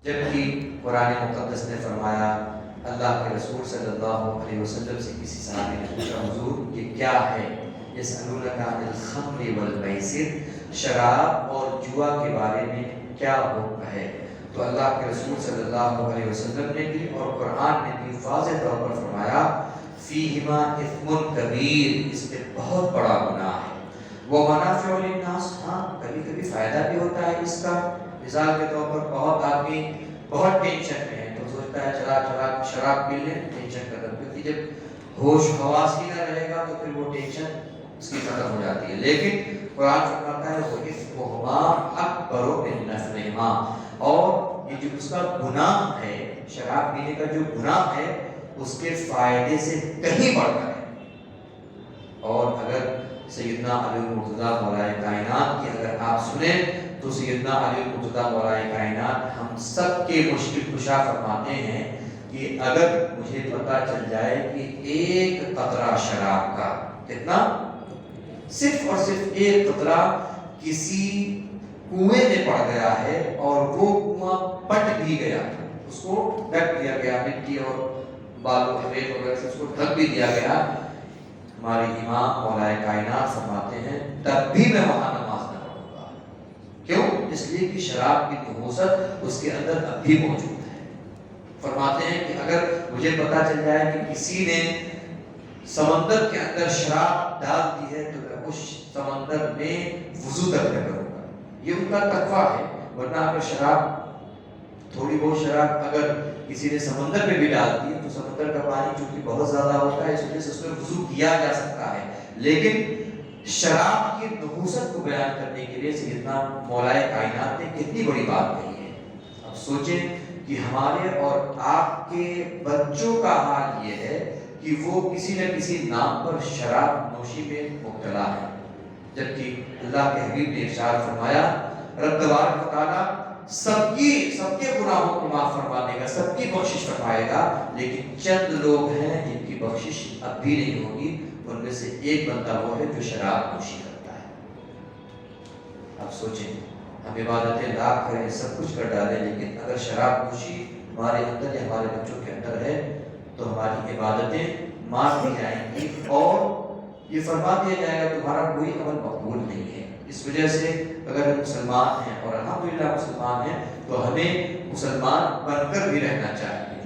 جبکہ قرآن مقدس نے فرمایا، اللہ کے رسول صلی اللہ علیہ وسلم سے کسی صحابی نے پوچھا، حضور یہ کیا ہے؟ یسألونک عن الخمر والمیسر، شراب اور جوا کے بارے میں کیا حکم ہے؟ تو اللہ کے رسول صلی اللہ علیہ وسلم نے بھی اور قرآن نے بھی واضح طور پر فرمایا، فیہما اثم کبیر، اس میں بہت بڑا گناہ ہے، ومنافع للناس، ہاں کبھی کبھی فائدہ بھی ہوتا ہے اس کا۔ مثال کے طور پر بہت آدمی بہت ٹینشن میں ہے تو سوچتا ہے چلا چلا شراب پی لیں، ٹینشن ختم، کیونکہ جب ہوش حواس ہی نہ رہے گا تو پھر وہ ٹینشن اس کی ختم ہو جاتی ہے۔ لیکن قرآن فرماتا ہے وَإِثْمُهُمَا أَكْبَرُ مِن نَفْعِهِمَا، اور یہ جو اس کا گناہ ہے، شراب پینے کا جو گناہ ہے، اس کے فائدے سے کہیں بڑھ کر ہے۔ اور اگر سیدنا علی مرتضیٰ مولائے کائنات کی اگر آپ سنیں تو سیدنا علی مرتضیٰ مولائے کائنات ہم سب کے مشکل کشا فرماتے ہیں کہ اگر مجھے پتہ چل جائے کہ ایک قطرہ شراب کا، کتنا؟ صرف اور صرف ایک قطرہ کسی کنویں میں پڑ گیا ہے اور وہ کنواں پٹ بھی گیا، اس کو ڈھک دیا گیا، مٹی اور بالوں ریت وغیرہ سے اس کو ڈھک بھی دیا گیا، ہمارے امام مولائے کائنات فرماتے ہیں تب بھی میں وہاں نماز نہ پڑھوں گا۔ کیوں؟ اس لیے کہ شراب کی نحوست اس کے اندر اب بھی موجود ہے۔ فرماتے ہیں کہ اگر مجھے پتا چل جائے کہ کسی نے سمندر کے اندر شراب ڈال دی ہے تو میں اس سمندر میں وضو تک نہ کروں گا، یہ ان کا تقویٰ ہے۔ ورنہ اگر شراب، تھوڑی بہت شراب اگر کسی نے سمندر میں بھی ڈال دی تو سمندر کا پانی چونکہ بہت زیادہ ہوتا ہے، اس وجہ سے اس میں وضو کیا جا سکتا ہے، لیکن شراب کی نحوست کو بیان کرنے کے لیے سیدنا مولائے کائنات نے کتنی بڑی بات کہی ہے۔ اب سوچیں کہ ہمارے اور آپ کے بچوں کا حال یہ ہے کہ وہ کسی نہ کسی نام پر شراب نوشی میں مبتلا ہے، جبکہ اللہ کے حبیب نے ارشاد فرمایا، رب تبارک و تعالیٰ سب کے گناہوں کو معاف فرما دے گا، سب کی بخشش فرمائے گا، لیکن چند لوگ ہیں جن کی بخشش اب بھی نہیں ہوگی، ان میں سے ایک بندہ وہ ہے جو شراب نوشی کرتا ہے۔ اب سوچیں، ہم عبادتیں لاکھ کریں، سب کچھ کر ڈالیں، لیکن اگر شراب نوشی ہمارے اندر یا ہمارے بچوں کے اندر ہے تو ہماری عبادتیں مار دی جائیں گی اور یہ فرما دیا جائے گا تمہارا کوئی عمل مقبول نہیں ہے۔ اس وجہ سے اگر ہم مسلمان ہیں اور الحمدللہ مسلمان ہیں تو ہمیں مسلمان بن کر بھی رہنا چاہیے،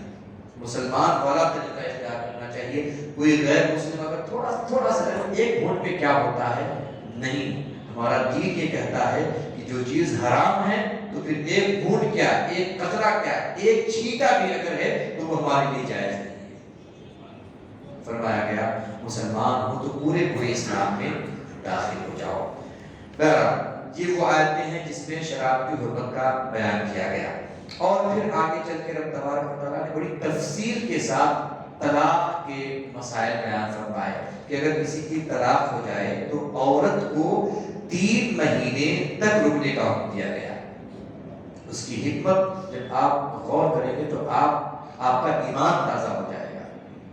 مسلمان والا طریقہ اختیار کرنا چاہیے۔ کوئی غیر مسلم اگر تھوڑا سا ایک گھونٹ پہ کیا ہوتا ہے، نہیں، ہمارا دین یہ کہتا ہے کہ جو چیز حرام ہے تو پھر ایک گھونٹ کیا، ایک قطرہ کیا، ایک چھینٹا بھی اگر ہے تو وہ ہمارے لیے جائز نہیں ہے۔ فرمایا گیا مسلمان ہو تو پورے اسلام میں داخل ہو جاؤ۔ بہرحال یہ وہ آیتیں ہیں جس میں شراب کی حرمت کا بیان کیا گیا، اور پھر آگے چل کے رب تبارک و تعالیٰ نے بڑی تفصیل کے ساتھ طلاق کے مسائل بیان فرمائے کہ اگر کسی کی طلاق ہو جائے تو عورت کو 3 مہینے تک رکنے کا حکم دیا گیا۔ اس کی حکمت جب آپ غور کریں گے تو آپ کا ایمان تازہ ہو جائے گا۔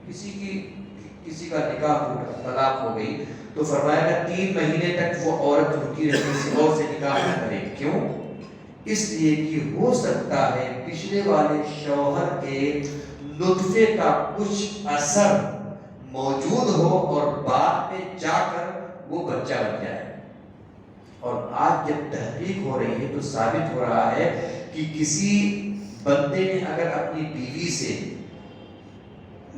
کسی کا نکاح ہو گیا، طلاق ہو گئی تو فرمایا گیا 3 مہینے تک وہ عورت رکی رہے، کسی اور سے نکاح نہ کرے۔ کیوں؟ اس لیے کہ ہو سکتا ہے پچھلے والے شوہر کے نطفے کا کچھ اثر موجود ہو اور بعد میں جا کر وہ بچہ بن جائے۔ اور آج جب تحقیق ہو رہی ہے تو ثابت ہو رہا ہے کہ کسی بندے نے اگر اپنی بیوی سے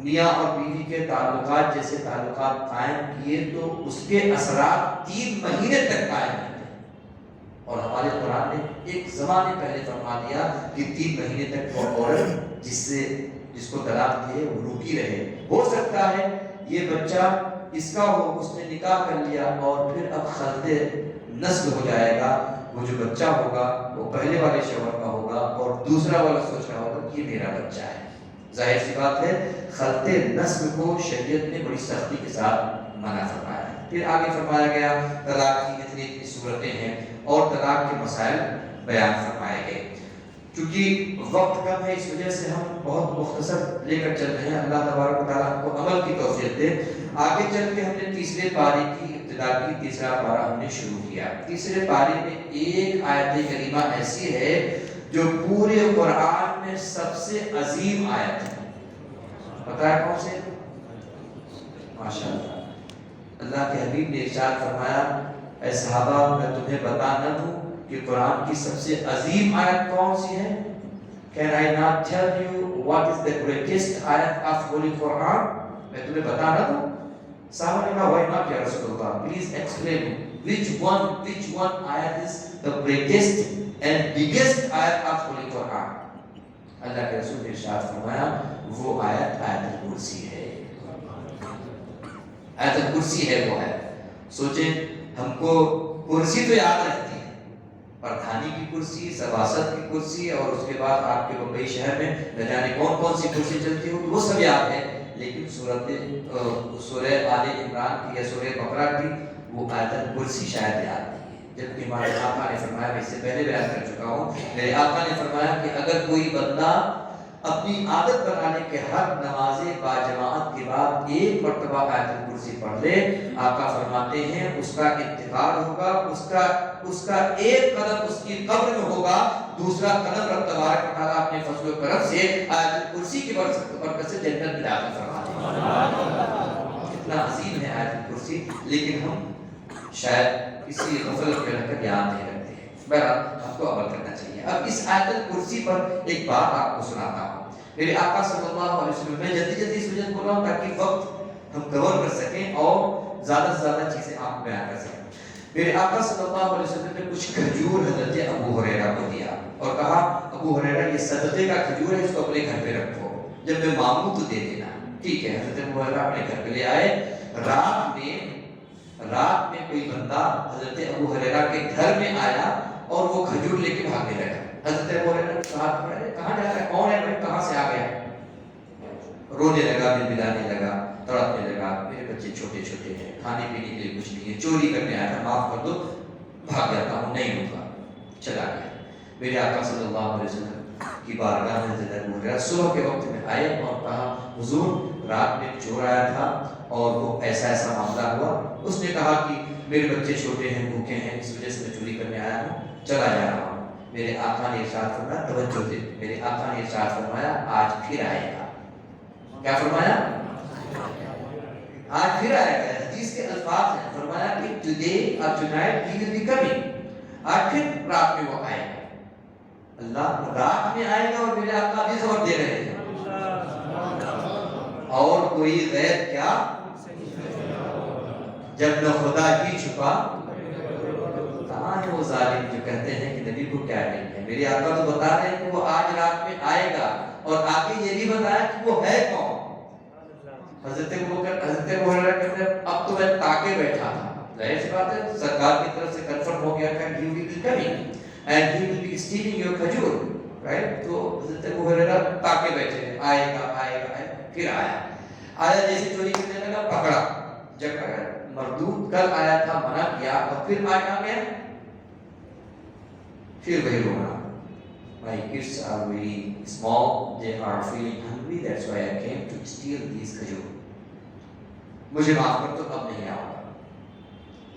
میاں اور بیوی کے تعلقات جیسے تعلقات قائم کیے تو اس کے اثرات 3 مہینے تک قائم رہتے ہیں، اور ہمارے قرآن نے ایک زمانے پہلے فرما دیا کہ 3 مہینے تک وہ عورت جس کو طلاق دیے وہ رکی رہے۔ ہو سکتا ہے یہ بچہ اس کا ہو، اس نے نکاح کر لیا اور پھر اب خلط نسل ہو جائے گا، وہ جو بچہ ہوگا وہ پہلے والے شوہر کا ہوگا اور دوسرا والا سوچ رہا ہوگا کہ یہ میرا بچہ ہے۔ ظاہر سی بات ہے خلط نسل کو شریعت نے بڑی سختی کے ساتھ منع فرمایا ہے۔ پھر آگے فرمایا گیا طلاق کی اتنی صورتیں ہیں اور طلاق کے مسائل بیان فرمائے گئے۔ چونکہ وقت کم ہے اس وجہ سے ہم بہت مختصر لے کر چل رہے ہیں، اللہ تبارک و تعالیٰ کو عمل کی توفیق دے۔ آگے چل کے ہم نے تیسرے پارے کی ابتدا کی، تیسرا پارہ ہم نے شروع کیا۔ تیسرے پارے میں ایک آیت کریمہ ایسی ہے جو پورے قرآن میں سب سے عظیم آیت ہے، پتہ ہے کون سے؟ ماشاءاللہ، اللہ کے حبیب نے ارشاد فرمایا اے صحابہ میں تمہیں بتا نہ دوں کہ قرآن کی سب سے عظیم آیت کون سی ہے؟ Can I not tell you what is the greatest ayat of Holy Quran? میں تمہیں بتا نہ دوں؟ صحابہ نے کہا why not یا رسول اللہ, please explain which one ayat is the greatest and biggest ayat of Holy Quran. اللہ کے رسول نے ارشاد فرمایا وہ آیت آیت الکرسی ہے. آیت الکرسی ہے وہ ہے. سوچیں ہم کو کرسی تو یاد رہتی ہے, پردھانی کی کرسی, سباست کی کرسی, اور اس کے بعد آپ کے بمبئی شہر میں نہ جانے کون کون سی کرسی چلتی ہوگی, وہ سب یاد ہے. لیکن سورہ آل عمران کی یا سورہ بقرہ کی وہ آیت الکرسی شاید یاد نہیں ہے. جبکہ ہمارے آقا نے فرمایا, میں اس سے پہلے بیان کر چکا ہوں, میرے آقا نے فرمایا کہ اگر کوئی بندہ اپنی عادت بنانے کے ہر نماز باجماعت کے بعد ایک مرتبہ آیت الکرسی پڑھ لے, آقا فرماتے ہیں اس کا انتقال ہوگا, اس کا ایک قدم اس کی قبر میں ہوگا, دوسرا قدم رب تبارک و تعالیٰ اپنے فضل و کرم سے آیت الکرسی کی برکت سے جنت میں داخل فرماتے ہیں. کتنا عظیم ہے آیت الکرسی, لیکن ہم شاید اسی غفلت میں رہ کر یاد نہیں رکھتے ہیں. بہرحال ہم کو عمل کرنا چاہیے. اب اس آیت الکرسی پر ایک بات آپ کو سناتا ہوں. میرے آقا صلی اللہ علیہ وسلم, میں جلدی اس وجہ بول رہا ہوں تاکہ وقت ہم کور کر سکیں اور زیادہ سے زیادہ چیزیں آپ بیان کر سکیں. میرے آقا صلی اللہ علیہ وسلم نے کچھ کھجور حضرت ابو ہریرہ کو دیا اور کہا ابو ہریرہ یہ صدقے کا کھجور ہے, اس کو اپنے گھر پہ رکھو, جب میں مانگوں تو دے دینا. ٹھیک ہے. حضرت ابو ہریرہ اپنے گھر پہ لے آئے. رات میں کوئی بندہ حضرت ابو ہریرہ کے گھر میں آیا اور وہ کھجور لے کے بھاگنے لگا. حضرت ابو ہریرہ کہاں جا رہا ہے, کون ہے بھائی, کہاں سے آ گیا؟ رونے لگا, بلبلانے لگا, تڑپنے لگا, میرے بچے چھوٹے چھوٹے ہیں, کھانے پینے کے لیے کچھ نہیں ہے, چوری کرنے آیا تھا, معاف کر دو, بھاگ جاتا ہوں, نہیں ہوگا, چلا گیا. میرے آقا صلی اللہ علیہ وسلم کی بارگاہ میں حضرت ابو ہریرہ صبح کے وقت میں آئے اور کہا حضور رات میں چور آیا تھا اور وہ ایسا معاملہ ہوا. اس نے کہا کہ میرے بچے چھوٹے ہیں, بھوکے ہیں, اس وجہ سے میں چوری کرنے آیا ہوں, چلا جا رہا ہوں. میرے آقا نے ارشاد فرمایا, توجہ دے, میرے آقا نے ارشاد فرمایا آج پھر آئے گا. کیا فرمایا؟ آج پھر آئے گا. حدیث کے الفاظ ہیں, فرمایا کہ today or tonight he will be coming. آج پھر رات میں وہ آئے گا. اللہ رات میں آئے گا اور میرے آقا بھی خبر دے رہے ہیں. اور کوئی غیر کیا, جب نہ خدا ہی چھپا, کہاں ہے وہ ظالم جو کہتے ہیں کہ نبی کو کیا نہیں ہے. میرے آقا تو بتا رہے ہیں کہ وہ آج رات میں آئے گا, اور آگے یہ بھی بتایا کہ وہ ہے کون. حضرت ابو ہریرہ کہتے ہیں اب تو میں تاکے بیٹھا تھا. ظاہر سی بات ہے سرکار کی طرف سے کنفرم ہو گیا کہ he will be coming and he will be stealing your کھجور, رائٹ. تو حضرت ابو ہریرہ تاکے بیٹھے ہیں, آئے گا. پھر آیا جیسے چوری کرنے لگا, پکڑا, جب مردود کل آیا تھا, منع کیا, اور پھر آ گیا, پھر وہی رونا. My kids are very small, they are feeling hungry, that's why I came to steal these kھجور. مجھے معاف کر تو اب نہیں آؤں گا.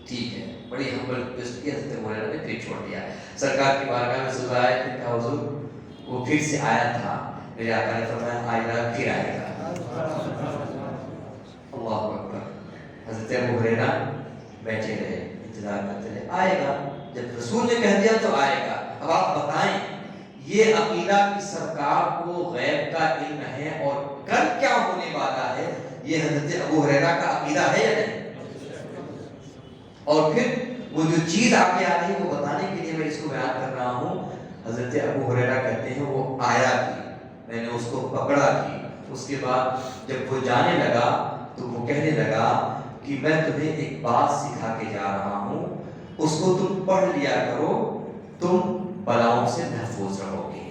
ٹھیک ہے, بڑی ہمبل ریکویسٹ کی. حضرت ابو ہریرہ نے پھر چھوڑ دیا. سرکار کی بارگاہ میں صبح آئے, پھر کہا حضور وہ پھر سے آیا تھا. میرے آقا نے فرمایا آج رات پھر آئے گا. اللہ اکبر. حضرت ابو ہریرہ بیٹھے رہے, انتظار کرتے رہے, آئے گا. جب رسول نے کہہ دیا تو آئے گا. اب آپ بتائیں یہ عقیدہ کی سرکار کو غیب کا علم ہے اور کل کیا ہونے والا ہے, یہ حضرت ابو ہریرہ کا عقیدہ ہے یا نہیں؟ اور پھر وہ جو چیز آگے آ رہی ہے وہ بتانے کے لیے میں اس کو بیان کر رہا ہوں. حضرت ابو ہریرہ کہتے ہیں وہ آیا کی, میں نے اس کو پکڑا کی. اس کے بعد جب وہ جانے لگا تو وہ کہنے لگا کہ میں تمہیں ایک بات سکھا کے جا رہا ہوں, اس کو تم پڑھ لیا کرو, تم بلاؤں سے محفوظ رہو گے.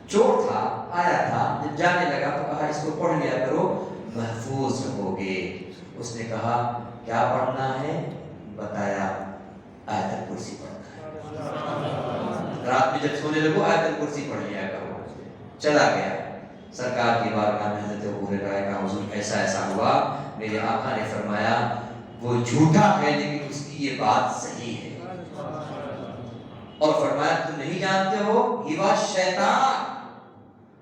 چور تھا, آیا تھا, جب جانے لگا تو کہا اس کو پڑھ لیا کرو, محفوظ رہو گے. اس نے کہا کیا پڑھنا ہے, بتایا آیت الکرسی پڑھنا ہے. رات میں جب سونے لگو آیت الکرسی پڑھ لیا کرو. چلا گیا. سرکار کی بارگاہ میں حضرت ابو ہریرہ کا حضور ایسا ہوا. میرے آقا نے فرمایا وہ جھوٹا ہے لیکن اس کی یہ بات صحیح ہے. اور فرمایا تم نہیں جانتے ہو یہ بات شیطان،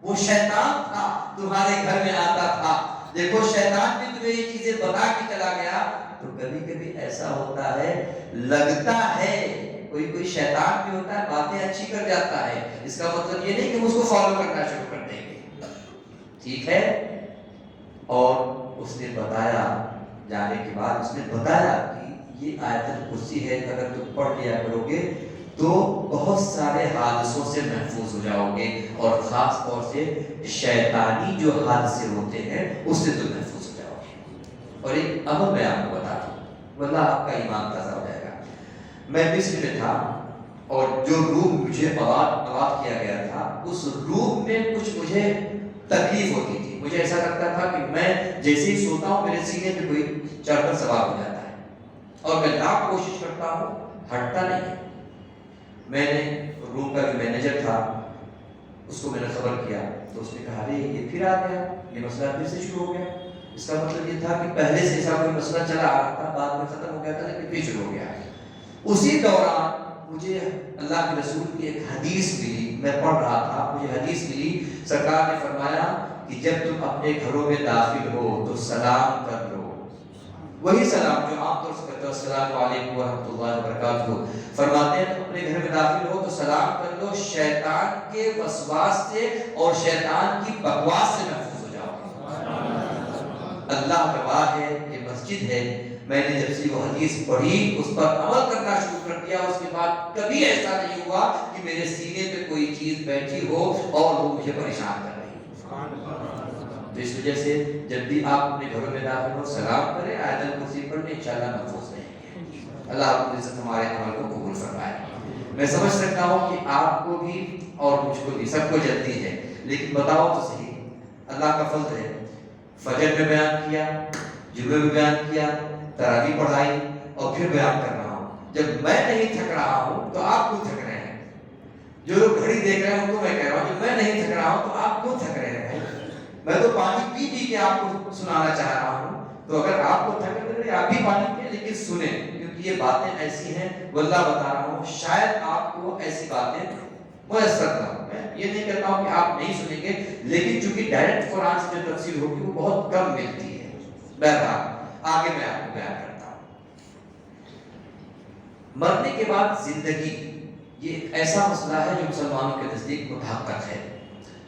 وہ شیطان تھا تمہارے گھر میں آتا تھا، دیکھو شیطان بھی تمہیں یہ چیزیں بتا کے چلا گیا۔ تو کبھی کبھی ایسا ہوتا ہے، لگتا ہے کوئی شیطان بھی ہوتا ہے باتیں اچھی کر جاتا ہے، اس کا مطلب یہ نہیں کہ ہم اس کو فالو کرنا شروع کر دیں گے، ٹھیک ہے۔ اور اس نے بتایا، جانے کے بعد اس نے بتایا کہ یہ آیت الکرسی ہے، اگر تم پڑھ لیا کرو گے تو بہت سارے حادثوں سے محفوظ ہو جاؤ گے، اور خاص طور سے شیطانی جو حادثے ہوتے ہیں اس سے تم محفوظ ہو جاؤ گے۔ اور ایک عمل میں آپ کو بتا دوں، واللہ آپ کا ایمان تازہ ہو جائے گا۔ میں مصر میں تھا، اور جو روم مجھے allot کیا گیا تھا، اس روم میں کچھ مجھے تکلیف ہوتی تھی، مجھے ایسا لگتا تھا کہ میں جیسے ہی سوتا ہوں میرے سینے پہ کوئی چڑھ کر سوار ہو جاتا ہے، اور میں لاکھ کوشش کرتا ہوں ہٹتا نہیں ہے۔ میں نے روم کا جو مینیجر تھا اس کو میں نے خبر کیا، تو اس نے کہا ارے یہ پھر آ گیا، یہ مسئلہ پھر سے شروع ہو گیا۔ اس کا مطلب یہ تھا کہ پہلے سے ایسا کوئی مسئلہ چلا آ رہا تھا، بعد میں ختم ہو گیا تھا، لیکن پھر شروع ہو گیا۔ اسی دوران مجھے اللہ کے رسول کی ایک حدیث ملی، میں پڑھ رہا تھا، مجھے حدیث ملی، سرکار نے فرمایا کہ جب تم اپنے گھروں میں داخل ہو تو سلام کر لو، وہی سلام جو عام طور سے کہتے ہیں السلام علیکم ورحمۃ اللہ وبرکاتہ، فرماتے ہیں تم اپنے گھر میں داخل ہو تو سلام کر لو، شیطان کے وسواس سے اور شیطان کی بکواس سے محفوظ ہو جاؤ۔ اللہ گواہ ہے، یہ مسجد ہے، میں نے جب سے وہ حدیث پڑھی اس پر عمل کرنا شروع کر دیا، اس کے بعد کبھی ایسا نہیں ہوا کہ میرے سینے پہ کوئی چیز بیٹھی ہو اور وہ مجھے پریشان کر رہی ہو۔ تو اس وجہ سے جب بھی آپ اپنے گھروں میں داخل ہو سلام کریں، آیت الکرسی پڑھ لیں، انشاءاللہ محفوظ رہیں گے۔ اللہ رب العزت ہمارے عمل کو قبول فرمائے۔ میں سمجھ سکتا ہوں کہ آپ کو بھی اور مجھ کو بھی، سب کو جلدی ہے، لیکن بتاؤ تو صحیح، اللہ کا فضل ہے، فجر میں بیان کیا، جمعے میں بیان کیا، تراویح پڑھائی، اور پھر بیان کر رہا ہوں۔ جب میں نہیں تھک رہا ہوں تو آپ کیوں تھک رہے ہیں؟ جو لوگ گھڑی دیکھ رہے ہیں ان کو میں کہہ رہا ہوں جب میں نہیں تھک رہا ہوں تو آپ کیوں تھک رہے ہیں؟ میں تو پانی پی پی کے آپ کو سنانا چاہ رہا ہوں، تو اگر آپ کو تھک رہے ہیں آپ بھی پانی پئیں، لیکن سنیں، کیونکہ یہ باتیں ایسی ہیں، واللہ بتا رہا ہوں شاید آپ کو ایسی باتیں میسر نہ ہوں۔ میں یہ نہیں کہتا ہوں کہ آپ نہیں سنیں گے، لیکن چونکہ ڈائریکٹ قرآن سے جو تفسیر ہوگی وہ بہت کم ملتی ہے۔ بہرحال آگے میں آپ کو بیان کرتا ہوں۔ مرنے کے بعد زندگی، یہ ایک ایسا مسئلہ ہے جو مسلمانوں کے نزدیک متحقق ہے۔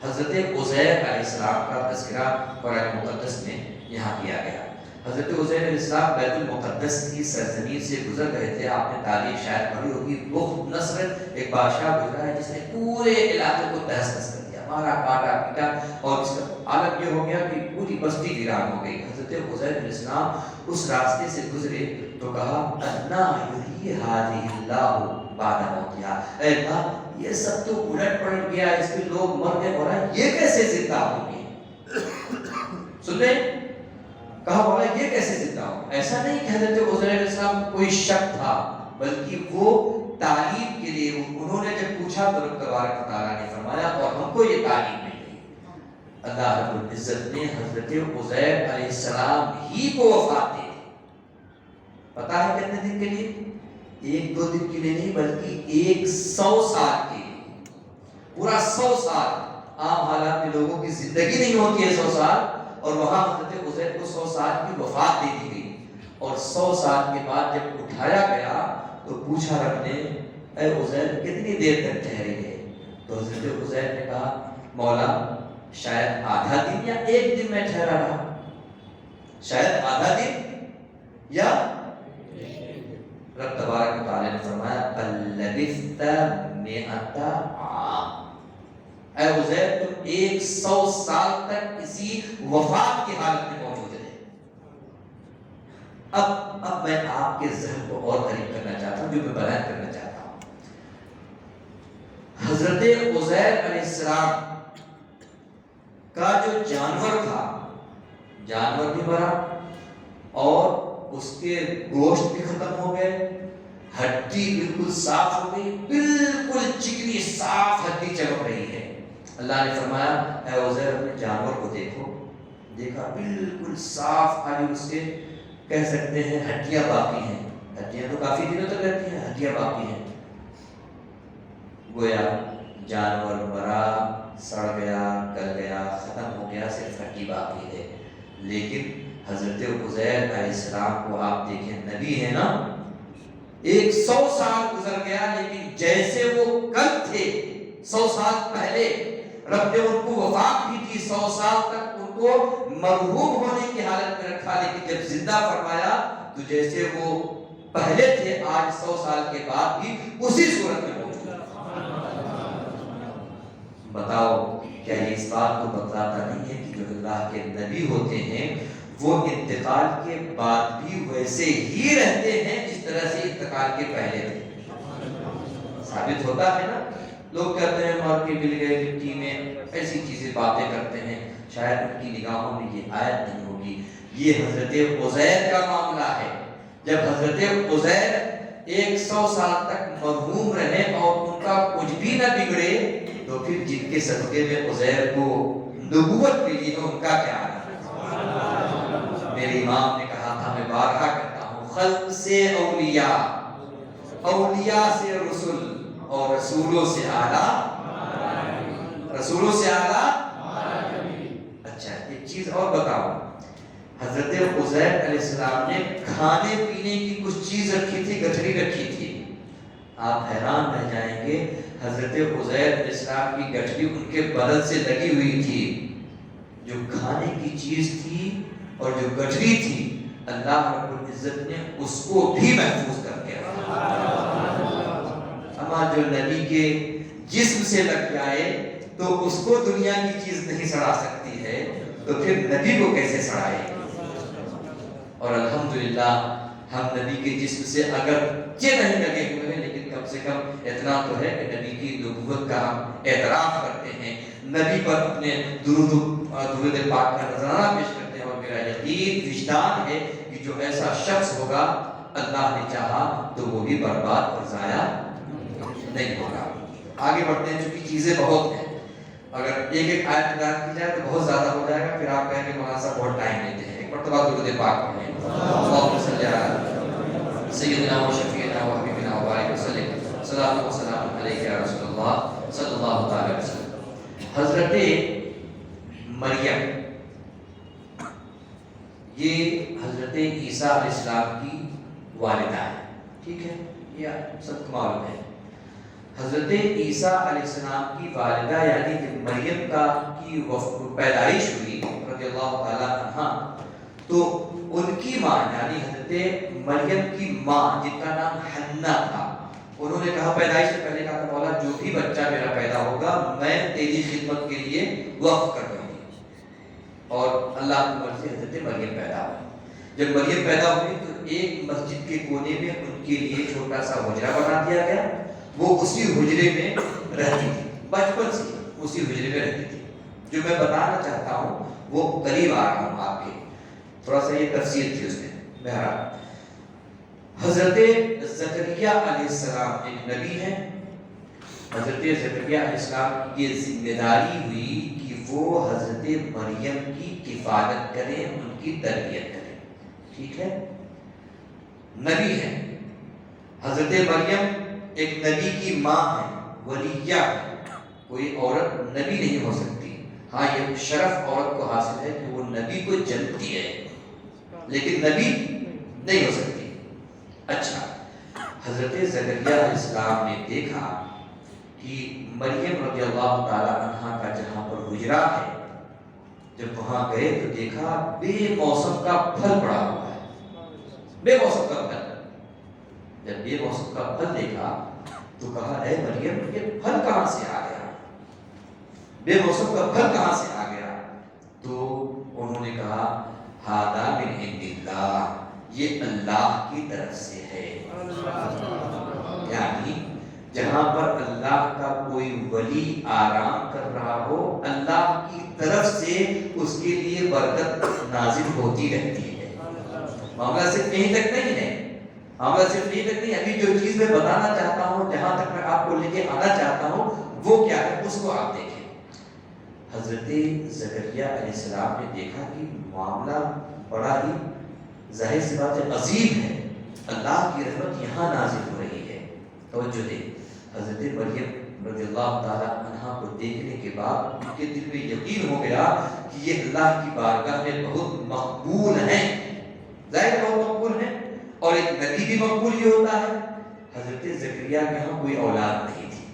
حضرت عزیر علیہ السلام کا تذکرہ قرآن مقدس میں یہاں کیا گیا۔ حضرت عزیر علیہ السلام بیت المقدس کی سرزمین سے گزر رہے تھے، آپ نے تاریخ شاید پڑھی ہوگی، بخت نصر ایک بادشاہ گزرا ہے جس نے پورے علاقے کو تہس نہس کر دیا، مارا کاٹا پیٹا، اور اس کا عالم یہ ہو گیا کہ پوری بستی ویران ہو گئی۔ حضرت عزیر علیہ السلام اس راستے سے گزرے تو کہا انا یحیی ھذہ اللہ بعد موتھا، اے اللہ یہ سب تو الٹ پلٹ گیا، اس کے لوگ مر گئے، اور یہ کیسے زندہ ہوں گے؟ سنیں، کہا مولا یہ کیسے زندہ ہوں؟ ایسا نہیں کہ حضرت عزیر علیہ السلام کوئی شک تھا، بلکہ وہ تعلیم کے لیے، انہوں نے جب پوچھا تو رب تبارک و تعالیٰ نے فرمایا اور ہم کو یہ تعلیم ملی۔ اللہ رب العزت نے حضرت عزیر علیہ السلام ہی کو وفات دی، پتا ہے کتنے دن کے لیے؟ 1-2 دن کے لیے نہیں، بلکہ 100 سال کے لیے، پورا 100 سال۔ عام حالات میں لوگوں کی زندگی نہیں ہوتی ہے 100 سال، اور وہاں حضرت عزیر کو 100 سال کی وفات دے دی گئی، اور 100 سال کے بعد جب اٹھایا گیا تو پوچھا رب نے اے عزیر کتنی دیر تک ٹھہرے گئے؟ تو حضرت عزیر نے کہا مولا شاید آدھا دن یا 1 دن میں ٹھہرا رہا، شاید آدھا دن یا رب تبارک و تعالیٰ نے فرمایا بل لبثت 100 عام، اے عزیر تم 100 سال تک اسی وفات کی حالت میں موجود رہے۔ اب میں آپ کے ذہن کو اور قریب کرنا چاہتا ہوں، جو میں بیان کرنا چاہتا ہوں۔ حضرت عزیر علیہ السلام کا جو جانور تھا، جانور بھی مرا اور اس کے گوشت بھی ختم ہو گئے، ہڈی بالکل صاف ہو گئی، بالکل چکنی صاف ہڈی چمک رہی ہے۔ اللہ نے فرمایا اے عزیر اپنے جانور کو دیکھو، دیکھا بالکل صاف، خالی اس کے کہہ سکتے ہیں ہڈیاں باقی ہیں، ہڈیاں تو کافی دنوں تک رہتی ہیں، ہڈیاں باقی ہیں۔ گویا جانور مرا، سڑ گیا، گل گیا، ختم ہو گیا، صرف ہڈی باقی ہے. لیکن حضرت عزیر علیہ السلام کو آپ دیکھیں، نبی ہے نا، 100 سال گزر گیا لیکن جیسے وہ کل تھے 100 سال پہلے. رب نے ان کو وفات بھی کی، 100 سال تک ان کو مرحوم ہونے کی حالت میں رکھا، لیکن جب زندہ فرمایا تو جیسے وہ پہلے تھے آج 100 سال کے بعد بھی اسی صورت میں موجود. بتاؤ کیا یہ اس بات کو بتلاتا نہیں ہے کہ جو اللہ کے نبی ہوتے ہیں وہ انتقال کے بعد بھی ویسے ہی رہتے ہیں جس طرح سے انتقال کے پہلے تھے؟ ثابت ہوتا ہے نا. لوگ کہتے ہیں مر کے مل گئے مٹی میں، ایسی چیزیں باتیں کرتے ہیں. شاید ان کی نگاہوں میں یہ آیت نہیں ہوگی. یہ حضرت عزیر کا معاملہ ہے. جب حضرت عزیر 100 سال تک مرحوم رہے اور ان کا کچھ بھی نہ بگڑے، تو پھر جن کے صدقے میں عزیر کو نبوت ملی تو ان کا کیا ہے؟ میرے امام نے کہا تھا، میں بارہا کرتا ہوں، خلق سے اولیاء، اولیاء سے رسول، اور رسولوں سے اعلیٰ، رسولوں سے اعلیٰ. اچھا ایک چیز اور بتاؤ، حضرت عزیر علیہ السلام نے کھانے پینے کی کچھ چیز رکھی تھی، گٹھری رکھی تھی. آپ حیران رہ جائیں گے، حضرت عزیر علیہ السلام کی گٹھری ان کے بدن سے لگی ہوئی تھی. جو کھانے کی چیز تھی اور جو گٹھری تھی، اللہ رب العزت نے اس کو بھی محفوظ کر کے رکھا. اما جو نبی کے جسم سے لگ جائے تو اس کو دنیا کی چیز نہیں سڑا سکتی ہے، تو پھر نبی کو کیسے سڑائے؟ اور الحمدللہ ہم نبی کے جسم سے اگر نہیں لگے ہوئے ہیں، لیکن کم سے کم اتنا تو ہے کہ نبی کی نبوت کا ہم اعتراف کرتے ہیں، نبی پر اپنے درود پاک کا نذرانہ پیش کرتے ہیں. اور میرا یقین وجدان ہے کہ جو ایسا شخص ہوگا اللہ نے چاہا تو وہ بھی برباد اور ضائع نہیں ہوگا. آگے بڑھتے ہیں، چونکہ چیزیں بہت ہیں، اگر ایک ایک آیت بیان کی جائے تو بہت زیادہ ہو جائے گا، پھر آپ کہیں گے مولانا صاحب بہت ٹائم لیتے ہیں. ایک مرتبہ درود پاک پڑھیں، اللہم صلی علی سیدنا و شفیعنا و حبیبنا و بارک وسلم، صلاۃ و سلام علیک یا رسول اللہ صلی اللہ تعالی وسلم. حضرت مریم یہ حضرت عیسیٰ علیہ السلام کی والدہ ہے، ٹھیک ہے، یہ سب کو معلوم ہے. حضرت عیسیٰ علیہ السلام کی والدہ یعنی کہ مریم کا کی پیدائش ہوئی رضی اللہ تعالیٰ عنہ، تو ان کی ماں یعنی حضرت مریم کی ماں جن کا نام حنا تھا، انہوں نے کہا پیدائش سے پہلے کہا کہ مولا جو بھی بچہ میرا پیدا ہوگا میں تیری خدمت کے لیے وقف کر دوں گی. اور اللہ کی مرضی حضرت مریم پیدا ہوئی. جب مریم پیدا ہوئی تو ایک مسجد کے کونے میں ان کے لیے چھوٹا سا حجرہ بنا دیا گیا. وہ اسی حجرے میں رہتی تھی، بچپن سے اسی حجرے میں رہتی تھی. جو میں بتانا چاہتا ہوں وہ قریب آ رہا ہوں آپ کے، تھوڑا سا یہ تفصیل تھی اس میں. بہرحال حضرت زکریا علیہ السلام ایک نبی ہیں. حضرت زکریا علیہ السلام کی یہ ذمہ داری ہوئی کہ وہ حضرت مریم کی کفالت کریں، ان کی تربیت کریں. ٹھیک ہے، نبی ہے. حضرت مریم ایک نبی کی ماں ہے، ولیہ ہے. کوئی عورت نبی نہیں ہو سکتی. ہاں یہ شرف عورت کو حاصل ہے کہ وہ نبی کو جنتی ہے، لیکن نبی نہیں ہو سکتی. اچھا، حضرت زکریا علیہ السلام نے دیکھا کہ مریم رضی اللہ تعالی عنہا کا جہاں پر حجرہ ہے، جب وہاں گئے تو دیکھا بے موسم کا پھل پڑا ہوا ہے. بے موسم کا پھل. جب بے موسم کا پھل دیکھا تو کہا اے مریم یہ پھل کہاں سے آ گیا، بے موسم کا پھل کہاں سے آ گیا؟ تو انہوں نے کہا ھذا من عند اللہ، یہ اللہ کی طرف سے ہے. یعنی جہاں پر اللہ کا کوئی ولی آرام کر رہا ہو، اللہ کی طرف سے اس کے لیے برکت نازل ہوتی رہتی ہے. معاملہ صرف یہیں تک نہیں ہے، معاملہ صرف یہیں تک نہیں. ابھی جو چیز میں بتانا چاہتا ہوں، جہاں تک میں آپ کو لے کے آنا چاہتا ہوں وہ کیا ہے، اس کو آپ دیکھیں. حضرت زکریا علیہ السلام نے دیکھا کہ معاملہ بڑا ہی ظاہر سی بات ہے عظیم ہے، اللہ کی رحمت یہاں نازل ہو رہی ہے. توجہ دے. حضرت مریم رضی اللہ تعالیٰ عنہ کو دیکھنے کے بعد ان کے دل میں یقین ہو گیا کہ یہ اللہ کی بارگاہ میں بہت مقبول ہیں، ظاہر بہت مقبول ہیں، اور ایک نبی بھی مقبول ہی ہوتا ہے۔ حضرت زکریا کے ہاں کوئی اولاد نہیں تھی،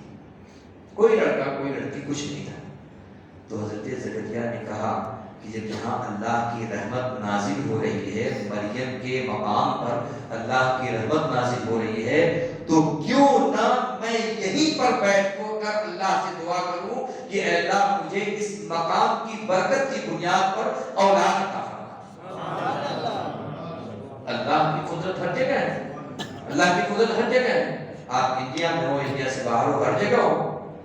کوئی لڑکا کوئی لڑکی کچھ نہیں تھا۔ تو حضرت زکریا نے کہا کہ جب یہاں اللہ کی رحمت نازل ہو رہی ہے، مریم کے مقام پر اللہ کی رحمت نازل ہو رہی ہے، تو کیوں نہ میں یہیں پر بیٹھ کر اللہ سے دعا کروں کہ اے اللہ مجھے اس مقام کی برکت کی بنیاد پر اولاد عطا فرما۔ اللہ کی قدرت ہر جگہ ہے، اللہ کی قدرت ہر جگہ ہے۔ آپ انڈیا میں ہو، انڈیا سے باہر ہو، ہر جگہ ہو،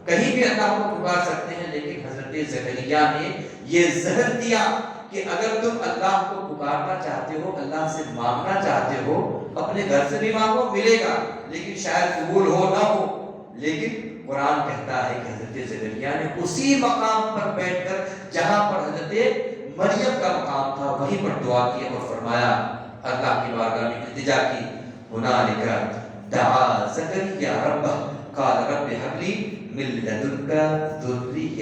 کہیں بھی اللہ کو پکار سکتے ہیں۔ لیکن حضرت زکریا نے یہ زہر دیا کہ اگر تم اللہ کو پکارنا چاہتے ہو، اللہ سے مانگنا چاہتے ہو، اپنے گھر سے بھی مانگو، ملے گا، لیکن شاید قبول ہو نہ ہو۔ لیکن قرآن کہتا ہے کہ حضرت زکریا نے اسی مقام پر بیٹھ کر جہاں پر حضرت مریم کا مقام تھا وہیں پر دعا کی اور فرمایا، اللہ کی بارگاہ میں التجا کی، ہنالک دعا زکریا ربہ قال رب هب لي من لدنك ذریۃ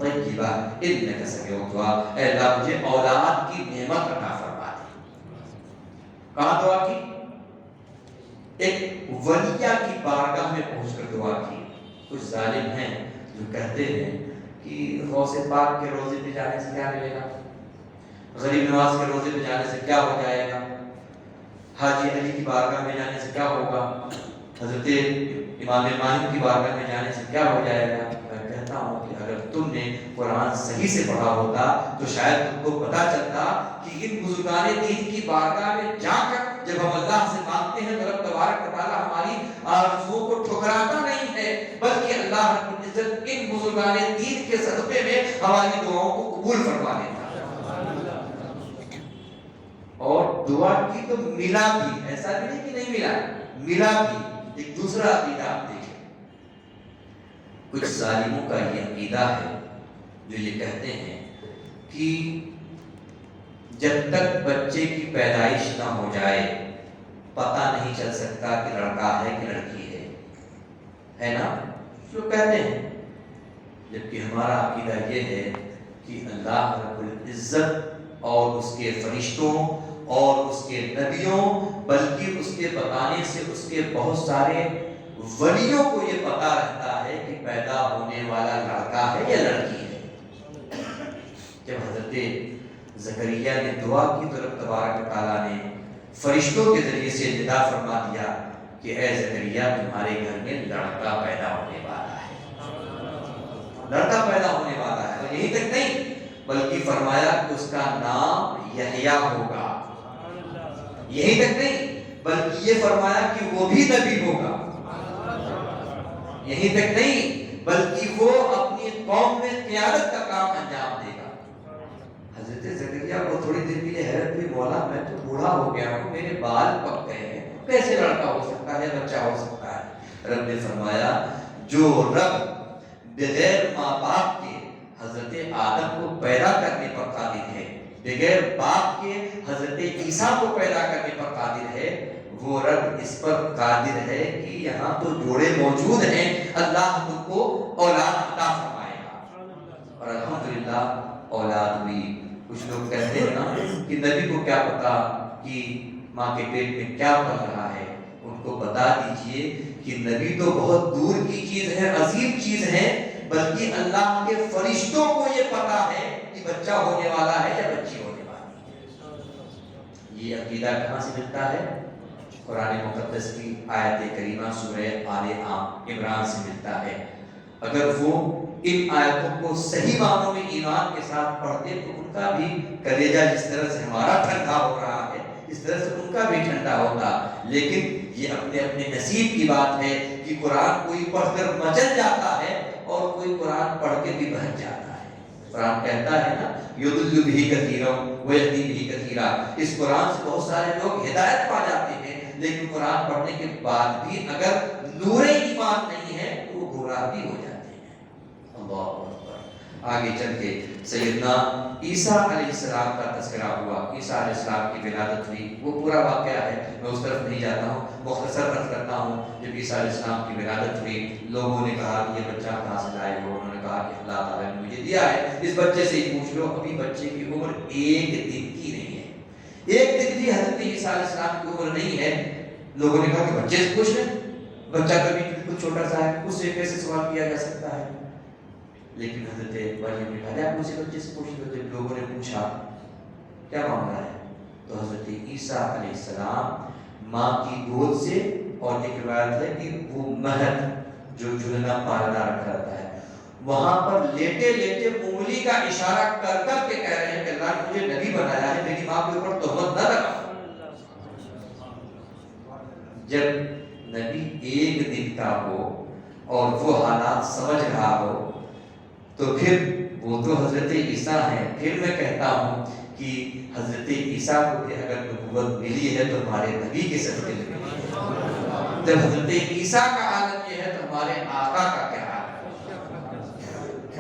طیبہ انک سمیع الدعاء، اے اللہ مجھے اولاد کی نعمت عطا فرما دے۔ کہاں دعا کی؟ ایک ولیہ کی بارگاہ میں پہنچ کر دعا کی۔ کچھ ظالم ہیں جو کہتے ہیں کہ غوث پاک کے روضے پہ جانے سے کیا ملے گا، غریب نواز کے روضے پہ جانے سے کیا ہو جائے گا، حاجی علی کی بارگاہ میں جانے سے کیا ہوگا، حضرت امام مالک کی بارگاہ میں جانے سے کیا ہو جائے گا۔ میں کہتا ہوں کہ اگر تم نے قرآن صحیح سے پڑھا ہوتا تو شاید تم کو پتا چلتا کہ ان بزرگان دین کی بارگاہ میں جا کر جب ہم اللہ سے مانگتے ہیں تو رب تبارک و تعالی ہماری آرزوؤں کو ٹھکراتا نہیں ہے، بلکہ اللہ رب العزت ان بزرگان دین کے صدقے میں ہماری دعاؤں کو قبول فرما لیتا ہے۔ اور دعا کی تو ملا بھی، ایسا بھی نہیں کہ نہیں ملا، ملا بھی۔ ایک دوسرا عقیدہ آپ دیکھیں، کچھ ظالموں کا یہ عقیدہ ہے جو یہ کہتے ہیں کہ جب تک بچے کی پیدائش نہ ہو جائے پتہ نہیں چل سکتا کہ لڑکا ہے کہ لڑکی ہے نا، جو کہتے ہیں۔ جبکہ ہمارا عقیدہ یہ ہے کہ اللہ رب العزت اور اس کے فرشتوں اور اس کے نبیوں، بلکہ اس کے بتانے سے اس کے بہت سارے ولیوں کو یہ پتا رہتا ہے کہ پیدا ہونے والا لڑکا ہے یا لڑکی ہے۔ جب حضرت زکریا نے دعا کی تو رب تبارک تعالیٰ نے فرشتوں کے ذریعے سے ندا فرما دیا کہ اے زکریا تمہارے گھر میں لڑکا پیدا ہونے والا ہے، لڑکا پیدا ہونے والا ہے۔ اور یہی تک نہیں بلکہ فرمایا کہ اس کا نام یحییٰ ہوگا۔ یہی تک نہیں بلکہ یہ فرمایا کہ وہ بھی نبی ہوگا۔ یہی تک نہیں بلکہ وہ اپنی قوم میں قیادت کا کام انجام دے گا۔ حضرت زکریا کو تھوڑی دیر کے لیے حیرت ہوئی، مولا میں تو بوڑھا ہو گیا ہوں، میرے بال پک گئے ہیں، کیسے لڑکا ہو سکتا ہے، بچہ ہو سکتا ہے؟ رب نے فرمایا جو رب بغیر ماں باپ کے حضرت آدم کو پیدا کرنے پر قادر ہے، بغیر باپ کے حضرت عیسیٰ کو پیدا کرنے پر قادر ہے، وہ رب اس پر قادر ہے کہ یہاں تو جوڑے موجود ہیں، اللہ تم کو اولاد عطا فرمائے گا۔ اور الحمدللہ اولاد ہوئی۔ کچھ لوگ کہتے ہیں نا کہ نبی کو کیا پتا کہ ماں کے پیٹ میں کیا پل رہا ہے، ان کو بتا دیجئے کہ نبی تو بہت دور کی چیز ہے، عظیم چیز ہے، بلکہ اللہ کے فرشتوں کو یہ پتا ہے کہ بچہ ہونے والا ہے یا بچی ہونے والی ہے۔ یہ عقیدہ کہاں سے ملتا ہے؟ قرآن مقدس کی آیت کریمہ سورہ آل عمران سے ملتا ہے۔ اگر وہ ان آیتوں کو صحیح معنوں میں ایمان کے ساتھ پڑھتے تو ان کا بھی کلیجہ جس طرح سے ہمارا ٹھنڈا ہو رہا ہے اس طرح سے ان کا بھی ٹھنڈا ہوتا۔ لیکن یہ اپنے اپنے نصیب کی بات ہے کہ قرآن کوئی پڑھ کر مچل جاتا ہے اور کوئی قرآن پڑھ کے بھی بہت جاتا ہے۔ قرآن کہتا ہے نا یضل بہ کثیرا ویہدی بہ کثیرا، اس قرآن سے بہت سارے لوگ ہدایت پا جاتے ہیں، لیکن قرآن پڑھنے کے بعد بھی اگر نور ایمان نہیں ہے تو وہ گمراہ بھی ہو جاتے ہیں۔ اللہ اکبر۔ آگے چل کے سیدنا عیسیٰ علیہ السلام کا تذکرہ ہوا، عیسیٰ علیہ السلام کی ولادت ہوئی، وہ پورا واقعہ ہے، میں اس طرف نہیں جاتا ہوں، مختصر رکھ کرتا ہوں۔ جب عیسیٰ علیہ السلام کی ولادت ہوئی، لوگوں نے کہا کہ یہ بچہ کہاں سے لائے ہو؟ انہوں نے کہا کہ اللہ تعالیٰ نے مجھے دیا ہے، اس بچے سے ہی پوچھ لو۔ ابھی بچے کی عمر 1 دن کی نہیں ہے، 1 دن بھی حضرت عیسیٰ علیہ السلام کی عمر نہیں ہے۔ لوگوں نے کہا کہ بچے سے پوچھ لیں، بچہ کبھی بالکل چھوٹا سا ہے، اس سے کیسے سوال کیا جا سکتا ہے؟ لیکن حضرت مریم نے کہا آپ مجھے بچے سے پوچھ لو۔ جب لوگوں نے پوچھا کیا معاملہ ہے، تو حضرت عیسیٰ علیہ السلام ماں کی گود سے، اور ایک روایت ہے کہ وہ مہد جو جھولنا پالنا رکھا رہتا ہے، وہاں پر لیٹے لیٹے انگلی کا اشارہ کر کر کے کہہ رہے ہیں کہ اللہ نے مجھے نبی بنایا ہے، میری ماں کے اوپر تہمت نہ لگا۔ جب نبی 1 دن کا ہو اور وہ حالات سمجھ رہا ہو تو پھر وہ تو حضرت عیسیٰ ہیں۔ پھر میں کہتا ہوں کہ حضرت عیسیٰ کو کہ اگر نبوت ملی ہے تو ہمارے نبی کے صدقے میں ملی ہے۔ جب حضرت عیسیٰ کا عالم یہ ہے تو ہمارے آقا کا کیا حال ہے؟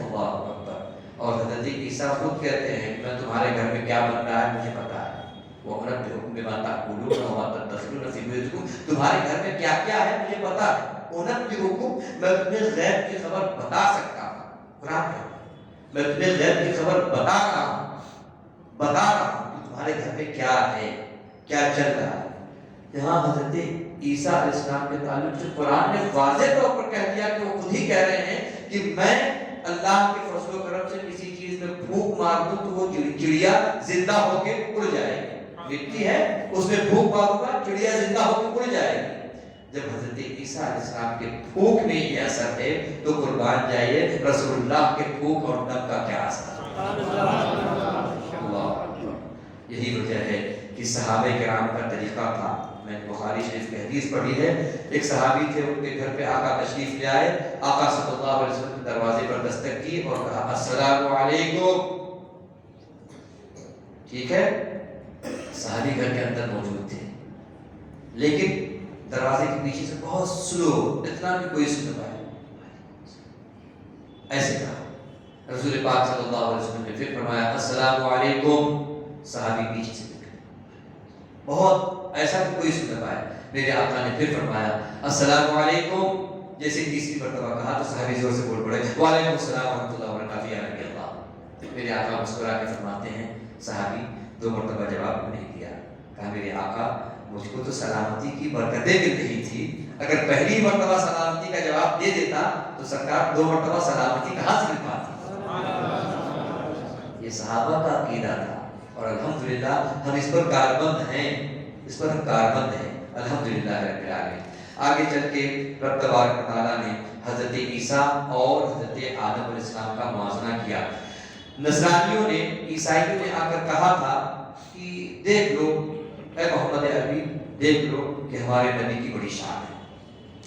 اللہ اکبر۔ اور حضرت عیسیٰ خود کہتے ہیں کہ میں تمہارے گھر میں کیا بن رہا ہے مجھے پتا ہے، وہ انب حکم بما تأکلون وما تدخرون فی بیوتکم، تمہارے گھر میں کیا کیا ہے مجھے پتا ہے۔ انب حکم، میں تمہیں غیب کی خبر بتا سکتا ہوں، قرآن ہے، میں تمہیں غیب کی خبر بتا رہا ہوں کہ تمہارے گھر میں کیا ہے، کیا چل رہا ہے۔ یہاں حضرت عیسیٰ علیہ السلام کے تعلق سے قرآن نے واضح طور پر کہہ دیا کہ وہ خود ہی کہہ رہے ہیں کہ میں اللہ کے فضل و کرم سے کسی چیز میں پھونک مار دوں تو وہ چڑیا زندہ ہو کے اڑ جائے گی، مٹی ہے اس میں پھونک ماروں گا چڑیا زندہ ہو کے اڑ جائے گی۔ جب حضرت عیسیٰ علیہ السلام کے پھونک میں یہ اثر ہے تو قربان جائیے رسول اللہ کے پھونک اور دم کا کیا اثر اللہ۔ یہی وجہ ہے کہ صحابہ کرام کا طریقہ تھا۔ میں بخاری شریف کی حدیث پڑھی ہے، ایک صحابی تھے، ان کے گھر پہ آقا تشریف لے آئے، آقا صلی اللہ علیہ وسلم کے دروازے پر دستک کی اور کہا السلام علیکم، ٹھیک ہے، صحابی گھر کے اندر موجود تھے لیکن دروازے کے پیچھے سے بہت سلو، اتنا بھی کوئی سن پائے، ایسے کہا۔ رسول پاک صلی اللہ علیہ وسلم نے پھر فرمایا السلام علیکم، صحابی پیچھے سے نکلے، بہت ایسا بھی کوئی سن پائے۔ میرے آقا نے پھر فرمایا السلام علیکم، جیسے تیسری مرتبہ کہا تو صحابی زور سے بول پڑے وعلیکم السلام ورحمۃ اللہ وبرکاتہ یا نبی اللہ۔ میرے آقا مسکرا کے فرماتے ہیں صحابی 2 مرتبہ جواب نہیں دیا، کہا میرے آقا مجھ کو تو سلامتی کی برکتیں مل رہی تھی، اگر پہلی مرتبہ سلامتی کا جواب دے دیتا تو سرکار 2 مرتبہ سلامتی کہاں سے مل پاتی؟ یہ صحابہ کا عقیدہ تھا اور الحمدللہ ہم اس پر کاربند ہیں، اس پر ہم کاربند ہیں الحمدللہ رب العالمین۔ آگے چل کے رب تبارک و تعالیٰ نے حضرت عیسیٰ اور حضرت آدم علیہ السلام کا موازنہ کیا۔ نصرانیوں نے، عیسائیوں نے آ کر کہا تھا کہ دیکھ لو اے محمد عربی، دیکھ لو کہ ہمارے نبی کی بڑی شان ہے،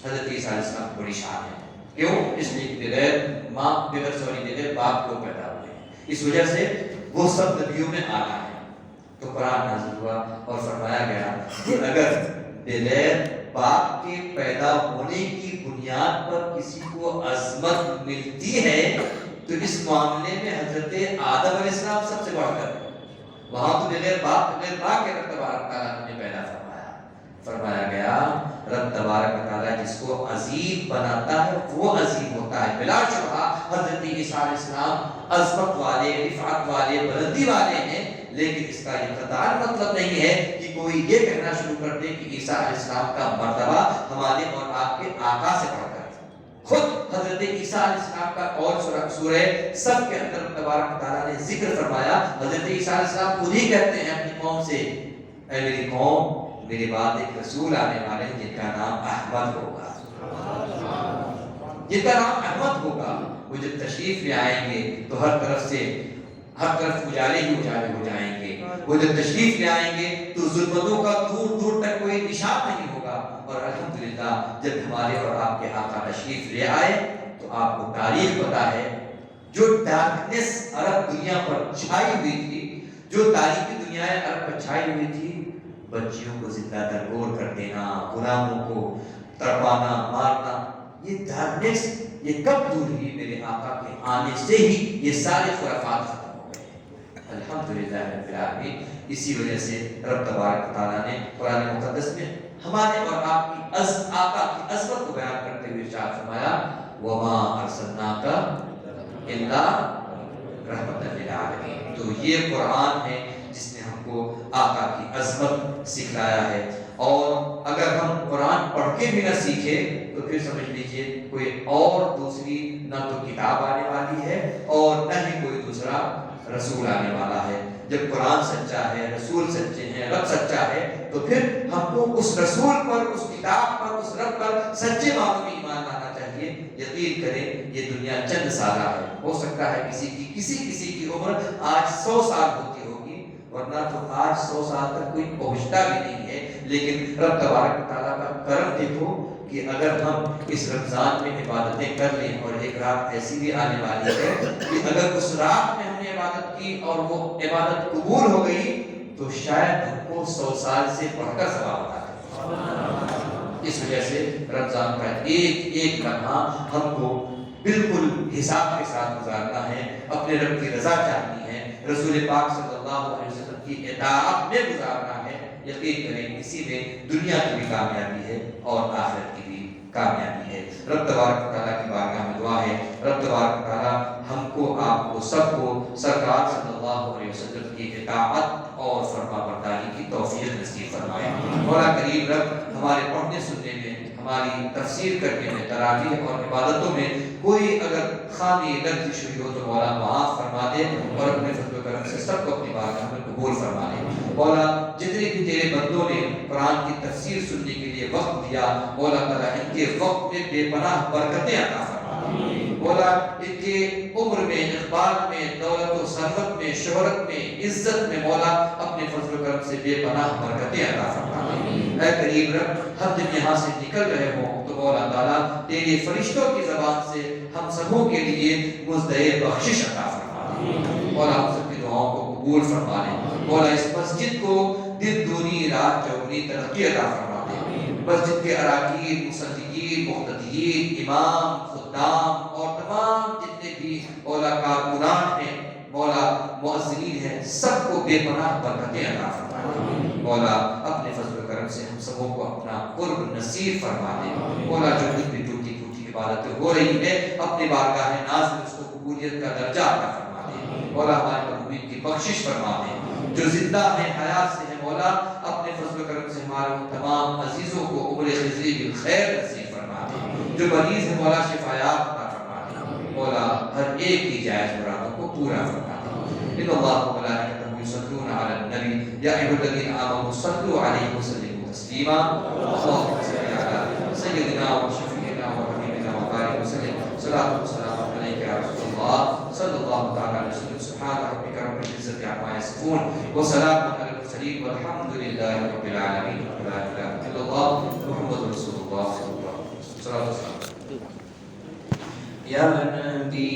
حضرت عیسیٰ علیہ السلام کی بڑی شان ہے۔ کیوں؟ اس لیے کہ بغیر باپ کو پیدا ہوئے ہیں، اس وجہ سے وہ سب نبیوں میں آنا ہے۔ تو قرآن نازل ہوا اور فرمایا گیا کہ اگر بغیر باپ کے پیدا ہونے کی بنیاد پر کسی کو عظمت ملتی ہے تو اس معاملے میں حضرت آدم علیہ السلام سب سے بڑھ کر، وہاں تو بغیر باپ بغیر ماں کے رب تبارک تعالیٰ نے پیدا فرمایا گیا رب تبارک تعالیٰ جس کو عظیم بناتا ہے وہ عظیم ہوتا ہے۔ بلا شبہ حضرت عیسیٰ علیہ السلام عظمت والے، رفعت والے، بلندی والے ہیں، لیکن اس کا یہ قطعاً مطلب نہیں ہے کہ کوئی یہ کہنا شروع کر دے کہ عیسیٰ علیہ السلام کا مرتبہ ہمارے اور آپ کے آقا سے بڑھ کر ہے۔ خود حضرت عیسیٰ علیہ السلام کا قول سورہ صف کے اندر تبارک تعالیٰ نے ذکر فرمایا، حضرت عیسیٰ علیہ السلام خود ہی کہتے ہیں اپنی قوم سے اے میری قوم، میرے بعد ایک رسول آنے والے ہیں جن کا نام احمد ہوگا، جن کا نام احمد ہوگا، وہ جب تشریف لے آئیں گے تو ہر طرف اجالے ہی اجالے ہو جائیں گے، وہ جب تشریف لے آئیں گے تو ظلمتوں کا دور دور تک کوئی نشان نہیں ہوگا۔ اور الحمدللہ جب ہمارے اور آپ کے آقا تشریف لے آئے تو آپ کو تاریخ پتا ہے، جو ڈارکنس عرب دنیا پر چھائی ہوئی تھی، جو تاریخی دنیا عرب پر چھائی ہوئی تھی، بچیوں کو زندہ درگور کر دینا، غلاموں کو تڑپانا، مارنا، یہ ڈارکنس، یہ کب دور ہوئی؟ میرے آقا کے آنے سے ہی یہ سارے خرافات ختم ہو گئے۔ الحمدللہ رب العالمین۔ اسی وجہ سے رب تبارک و تعالیٰ نے قرآن مقدس میں ہمارے اور آپ کی آقا کی عظمت کو بیان کرتے ہوئے ارشاد فرمایا وَمَا أَرْسَلْنَاكَ إِلَّا رَحْمَةً لِلْعَالَمِينَ۔ تو یہ قرآن ہے جس نے ہم کو آقا کی عظمت سکھلایا ہے، اور اگر ہم قرآن پڑھ کے بھی نہ سیکھے تو پھر سمجھ لیجئے کوئی اور دوسری نہ تو کتاب آنے والی ہے اور نہ ہی کوئی دوسرا رسول آنے والا ہے۔ جب قرآن سچا ہے، رسول سچے ہیں، رب سچا ہے، تو پھر ہم کو اس رسول پر، اس کتاب پر، اس رب پر سچے معنوں میں ایمان لانا چاہیے۔ یقین کریں یہ دنیا چند سالہ ہے، ہو سکتا ہے کسی کی عمر آج 100 سال ہوتی ہوگی، ورنہ تو آج 100 سال تک کوئی پہنچتا بھی نہیں ہے۔ لیکن رب تبارک و تعالیٰ کا کرم دیکھو کہ اگر ہم اس رمضان میں عبادتیں کر لیں، اور ایک رات ایسی بھی آنے والی ہے کہ اگر اس رات میں ہم نے عبادت کی اور وہ عبادت قبول ہو گئی تو شاید ہم کو 100 سال سے بڑھ کر ثواب ہوتا ہے۔ اس وجہ سے رمضان کا ایک لمحہ ہم کو بالکل حساب کے ساتھ گزارنا ہے، اپنے رب کی رضا چاہنی ہے، رسول پاک صلی اللہ علیہ وسلم کی اطاعت میں گزارنا ہے۔ یقین کریں اسی میں دنیا کی بھی کامیابی ہے اور آخرت کی بھی کامیابی ہے۔ رب تبارک و تعالیٰ کی بارگاہ میں دعا ہے رب تبارک و تعالیٰ ہم کو، آپ کو، سب کو سرکار صلی اللہ علیہ وسلم کی اطاعت اور فرما برداری کی توفیق نصیب فرمائے۔ مولا کریم رب ہمارے پڑھنے سننے میں، ہماری تفسیر کرنے میں، تراویح اور عبادتوں میں کوئی اگر خامی لغزش ہوئی ہو تو مولا معاف فرما دے، اور اپنے فضل و کرم سے سب کو اپنی بارگاہ میں قبول فرما دے۔ مولا جتنے بھی تیرے بندوں نے قرآن کی تفسیر سننے کے لیے وقت دیا، مولا تعالیٰ ان کے وقت میں بے پناہ برکتیں عطا فرما۔ مولا ان کے عمر میں، اقبال میں، دولت و ثروت میں، شہرت میں، عزت میں، مولا اپنے فضل و کرم سے بے پناہ برکتیں عطا فرما۔ اے کریم رب ہم جب یہاں سے نکل رہے ہوں تو مولا تعالیٰ تیرے فرشتوں کی زبان سے ہم سبوں کے لیے مزدۂ بخشش عطا فرما۔ مولا ہم سب کی دعاؤں کو قبول فرما لے۔ مولا اس مسجد کو دن دونی رات چوگنی ترقی عطا فرما دے۔ مسجد کے اراکین، مصلین، مقتدیین، امام، خدام اور تمام جتنے بھی مولا کارکنان ہیں، مولا مؤذنین ہیں، سب کو بے پناہ برکتیں عطا فرما دے۔ مولا اپنے فضل و کرم سے ہم سبوں کو اپنا قرب نصیب فرما دے۔ مولا جو کچھ بھی ٹوٹی ٹوٹی عبادتیں ہو رہی ہے اپنی بارگاہ ناز میں اس کو قبولیت کا درجہ عطا فرما دے۔ مولا ہمارے مرحومین کی بخشش فرما دے۔ جو زندہ ہیں، حیات سے ہیں، مولا اپنے فضل و کرم سے ہمارے تمام عزیزوں کو عمر خضری بالخیر نصیب فرما دے۔ جو مریض ہیں مولا شفایاب عطا فرما دے۔ مولا ہر ایک کی جائز مرادوں کو پورا فرما دے۔ ان اللہ و ملائکتہ یصلون علی النبی یا ایھا الذین آمنوا صلوا علیہ وسلموا تسلیما۔ اللهم صل علی سیدنا و شفیعنا و حبیبنا و بارک وسلم۔ صلاۃ و سلام علیک یا رسول اللہ صلی اللہ تعالی علیہ وسلم۔ سبحان ربک رب العزۃ عما یصفون وسلام علی المرسلین والحمد للہ رب العالمین۔ لا الہ الا اللہ محمد رسول اللہ صلی اللہ علیہ وسلم۔ صلاۃ و سلام یا نبی